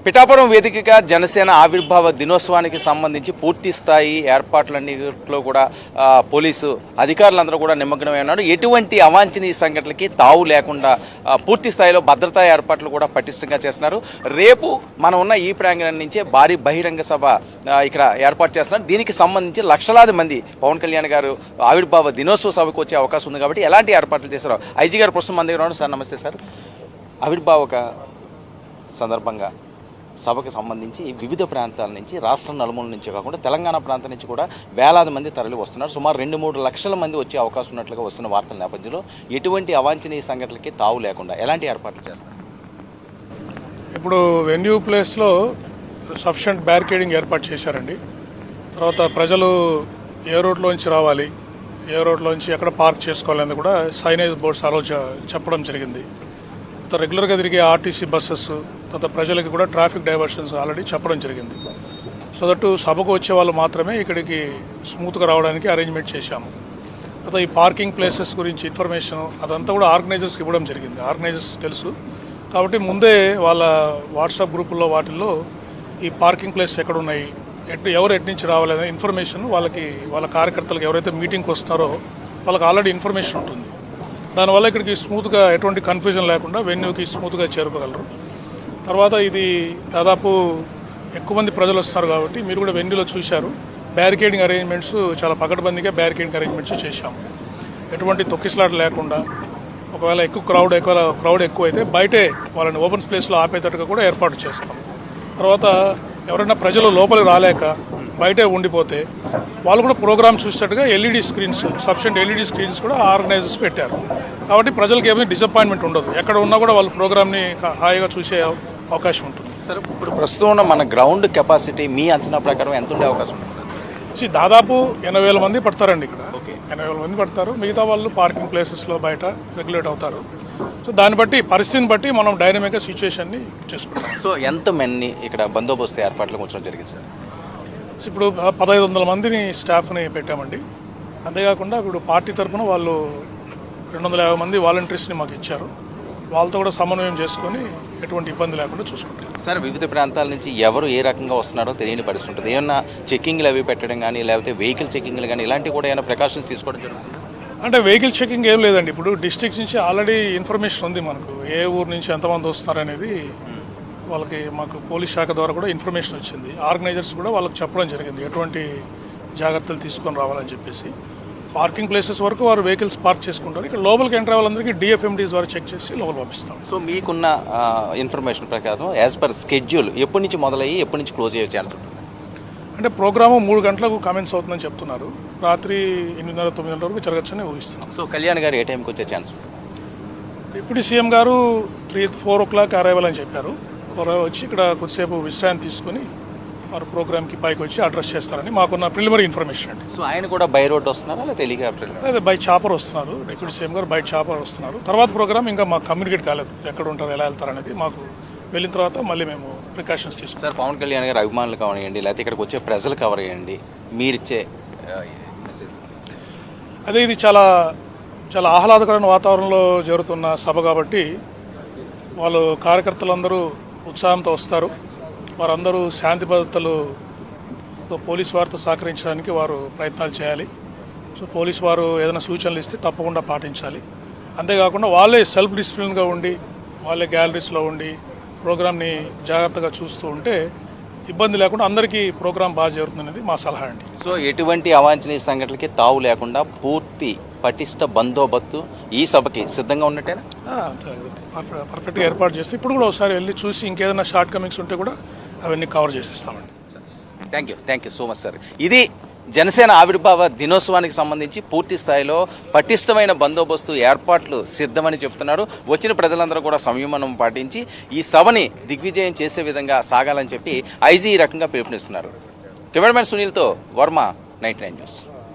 పిఠాపురం వేదికగా జనసేన ఆవిర్భావ దినోత్సవానికి సంబంధించి పూర్తి స్థాయి ఏర్పాట్లన్నింటిలో కూడా పోలీసు అధికారులందరూ కూడా నిమగ్నమై ఉన్నారు. ఎటువంటి అవాంఛనీయ సంఘటనలకి తావు లేకుండా పూర్తి స్థాయిలో భద్రతా ఏర్పాట్లు కూడా పటిష్టంగా చేస్తున్నారు. రేపు మనం ఉన్న ఈ ప్రాంగణం నుంచే భారీ బహిరంగ సభ ఇక్కడ ఏర్పాటు చేస్తున్నారు. దీనికి సంబంధించి లక్షలాది మంది పవన్ కళ్యాణ్ గారు ఆవిర్భావ దినోత్సవ సభకు వచ్చే అవకాశం ఉంది కాబట్టి ఎలాంటి ఏర్పాట్లు చేశారు? ఐజీ గారు ప్రస్తుతం మన దగ్గర ఉన్నారు. సార్ నమస్తే సార్. ఆవిర్భావక సందర్భంగా సభకు సంబంధించి వివిధ ప్రాంతాల నుంచి, రాష్ట్రం నలుమూల నుంచి కాకుండా తెలంగాణ ప్రాంతం నుంచి కూడా వేలాది మంది తరలి వస్తున్నారు. సుమారు 2-3 లక్షల మంది వచ్చే అవకాశం ఉన్నట్లుగా వస్తున్న వార్తల నేపథ్యంలో ఎటువంటి అవాంఛనీయ సంఘటనలకి తావు లేకుండా ఎలాంటి ఏర్పాట్లు చేస్తారు? ఇప్పుడు వెన్యూ ప్లేస్లో సఫిషియంట్ బ్యారికేడింగ్ ఏర్పాటు చేశారండి. తర్వాత ప్రజలు ఏ రోడ్లోంచి రావాలి, ఏ రోడ్లోంచి ఎక్కడ పార్క్ చేసుకోవాలని కూడా సైనేజ్ బోర్డ్స్ చెప్పడం జరిగింది. రెగ్యులర్గా తిరిగే ఆర్టీసీ బస్సెస్, తర్వాత ప్రజలకి కూడా ట్రాఫిక్ డైవర్షన్స్ ఆల్రెడీ చెప్పడం జరిగింది. సో దట్ సభకు వచ్చే వాళ్ళు మాత్రమే ఇక్కడికి స్మూత్గా రావడానికి అరేంజ్మెంట్ చేశాము. తర్వాత ఈ పార్కింగ్ ప్లేసెస్ గురించి ఇన్ఫర్మేషన్ అదంతా కూడా ఆర్గనైజర్స్కి ఇవ్వడం జరిగింది. ఆర్గనైజర్స్ తెలుసు కాబట్టి ముందే వాళ్ళ వాట్సాప్ గ్రూపుల్లో వాటిల్లో ఈ పార్కింగ్ ప్లేస్ ఎక్కడున్నాయి, ఎవరు నుంచి రావాలనే ఇన్ఫర్మేషన్ వాళ్ళ కార్యకర్తలకు ఎవరైతే మీటింగ్కి వస్తారో వాళ్ళకి ఆల్రెడీ ఇన్ఫర్మేషన్ ఉంటుంది. దానివల్ల ఇక్కడికి స్మూత్గా ఎటువంటి కన్ఫ్యూజన్ లేకుండా వెన్యూకి స్మూత్గా చేరుకోగలరు. తర్వాత ఇది దాదాపు ఎక్కువ మంది ప్రజలు వస్తారు కాబట్టి మీరు కూడా వెన్యూలో చూశారు, బ్యారికేడింగ్ అరేంజ్మెంట్స్ చాలా పకడ్బందీగా బ్యారికేడింగ్ అరేంజ్మెంట్స్ చేశాము. ఎటువంటి తొక్కిసలాట లేకుండా, ఒకవేళ క్రౌడ్ ఎక్కువ అయితే బయటే వాళ్ళని ఓపెన్ స్పేస్లో ఆపేటట్టుగా కూడా ఏర్పాటు చేస్తాం. తర్వాత ఎవరైనా ప్రజలు లోపలికి రాలేక బయటే ఉండిపోతే వాళ్ళు కూడా ప్రోగ్రామ్ చూసేటట్టుగా సఫిషియంట్ ఎల్ఈడి స్క్రీన్స్ కూడా ఆర్గనైజర్స్ పెట్టారు. కాబట్టి ప్రజలకు ఏమైనా డిసప్పాయింట్మెంట్ ఉండదు. ఎక్కడ ఉన్నా కూడా వాళ్ళు ప్రోగ్రామ్ని హాయిగా చూసే అవకాశం ఉంటుంది. సార్, ఇప్పుడు ప్రస్తుతం ఉన్న మన గ్రౌండ్ కెపాసిటీ మీ అంచనా ప్రకారం ఎంత ఉండే అవకాశం ఉంటుంది? దాదాపు 80,000 మంది పడతారండి. ఇక్కడ 80,000 మంది పడతారు. మిగతా వాళ్ళు పార్కింగ్ ప్లేసెస్లో బయట రెగ్యులేట్ అవుతారు. సో దాన్ని బట్టి, పరిస్థితిని బట్టి మనం డైనమిక్గా సిచ్యువేషన్ని చేసుకుంటాం. సో ఎంతమంది ఇక్కడ బందోబస్తు ఏర్పాట్లు కూర్చొని జరిగింది సార్? ఇప్పుడు 1,500 మందిని స్టాఫ్ని పెట్టామండి. అంతేకాకుండా ఇప్పుడు పార్టీ తరఫున వాళ్ళు 250 మంది వాలంటీర్స్ని మాకు ఇచ్చారు. వాళ్ళతో కూడా సమన్వయం చేసుకొని ఎటువంటి ఇబ్బంది లేకుండా చూసుకుంటాం. సార్, వివిధ ప్రాంతాల నుంచి ఎవరు ఏ రకంగా వస్తున్నారో తెలియని పరిస్థితి ఉంటుంది. ఏమన్నా చెక్కింగ్లు అవి పెట్టడం కానీ, లేకపోతే వెహికల్ చెక్కింగ్లు కానీ ఇలాంటివి కూడా ఏమైనా ప్రికాషన్స్ తీసుకోవడం జరుగుతుంది? అంటే వెహికల్ చెకింగ్ ఏం లేదండి. ఇప్పుడు డిస్ట్రిక్ట్ నుంచి ఆల్రెడీ ఇన్ఫర్మేషన్ ఉంది మనకు, ఏ ఊరు నుంచి ఎంతమంది వస్తున్నారనేది మాకు పోలీస్ శాఖ ద్వారా కూడా ఇన్ఫర్మేషన్ వచ్చింది. ఆర్గనైజర్స్ కూడా వాళ్ళకి చెప్పడం జరిగింది ఎటువంటి జాగ్రత్తలు తీసుకొని రావాలని చెప్పేసి. పార్కింగ్ ప్లేసెస్ వరకు వారు వెహికల్స్ పార్క్ చేసుకుంటారు. ఇక్కడ లోపలికి ఎంటర్ వాళ్ళందరికీ డిఎఫ్ఎండీస్ వారు చెక్ చేసి లోపల పంపిస్తాం. సో మీకున్న ఇన్ఫర్మేషన్ ప్రకారం యాజ్ పర్ స్కెడ్యూల్ ఎప్పటి నుంచి మొదలయ్యి ఎప్పటి నుంచి క్లోజ్ అయ్యే ఛాన్స్ ఉంటుంది? అంటే ప్రోగ్రాము 3 గంటలకు కమెన్స్ అవుతుందని చెప్తున్నారు. రాత్రి 8:30-9 గంటల వరకు జరగచ్చని ఊహిస్తున్నాం. సో కళ్యాణ్ గారు ఏ టైంకి వచ్చే ఛాన్స్? డిప్యూటీ సీఎం గారు 3-4 o'clock అరైవల్ అని చెప్పారు. వచ్చి ఇక్కడ కొద్దిసేపు విశ్రాంతి తీసుకుని వారు ప్రోగ్రామ్కి పైకి వచ్చి అడ్రస్ చేస్తారని మాకున్న ప్రిలిమినరీ ఇన్ఫర్మేషన్ అండి. సో ఆయన కూడా బై రోడ్ వస్తున్నారా లేదా హెలికాప్టర్? అదే బై చాపర్ వస్తున్నారు. డిప్యూటీ సీఎం గారు బై చాపర్ వస్తున్నారు. తర్వాత ప్రోగ్రామ్ ఇంకా మాకు కమ్యూనికేట్ కాలేదు, ఎక్కడ ఉంటారు, ఎలా వెళ్తారు అనేది. మాకు వెళ్ళిన తర్వాత మళ్ళీ మేము ప్రికాషన్స్ తీసుకుంటాం. సార్, పవన్ కళ్యాణ్ గారు అభిమానులు కావనివ్వండి, లేకపోతే ఇక్కడికి వచ్చే ప్రజలు కవర్ చేయండి, మీరిచ్చే మెసేజ్? అదే, ఇది చాలా చాలా ఆహ్లాదకరమైన వాతావరణంలో జరుగుతున్న సభ కాబట్టి వాళ్ళు కార్యకర్తలందరూ ఉత్సాహంతో వస్తారు. వారందరూ శాంతి భద్రతలతో పోలీసు వారితో సహకరించడానికి వారు ప్రయత్నాలు చేయాలి. సో పోలీసు వారు ఏదైనా సూచనలు ఇస్తే తప్పకుండా పాటించాలి. అంతేకాకుండా వాళ్ళే సెల్ఫ్ డిసిప్లిన్గా ఉండి, వాళ్ళే గ్యాలరీస్లో ఉండి ప్రోగ్రామ్ని జాగ్రత్తగా చూస్తూ ఉంటే ఇబ్బంది లేకుండా అందరికీ ప్రోగ్రామ్ బాగా జరుగుతుందనేది మా సలహా అండి. సో ఎటువంటి అవాంఛనీయ సంఘటనలకి తావు లేకుండా పూర్తి పటిష్ట బందోబస్తు ఈ సభకి సిద్ధంగా ఉన్నట్టేనా? పర్ఫెక్ట్గా ఏర్పాటు చేస్తే ఇప్పుడు కూడా ఒకసారి వెళ్ళి చూసి ఇంకేదైనా షార్ట్ కమింగ్స్ ఉంటే కూడా అవన్నీ కవర్ చేసేస్తామండి. Thank you so much sir. ఇది జనసేన ఆవిర్భావ దినోత్సవానికి సంబంధించి పూర్తి స్థాయిలో పటిష్టమైన బందోబస్తు ఏర్పాట్లు సిద్ధమని చెప్తున్నారు. వచ్చిన ప్రజలందరూ కూడా సంయమనం పాటించి ఈ సభని దిగ్విజయం చేసే విధంగా సాగాలని చెప్పి ఐజీ ఈ రకంగా పిలుపునిస్తున్నారు. కెమెరామెన్ సునీల్తో వర్మ, 99 న్యూస్.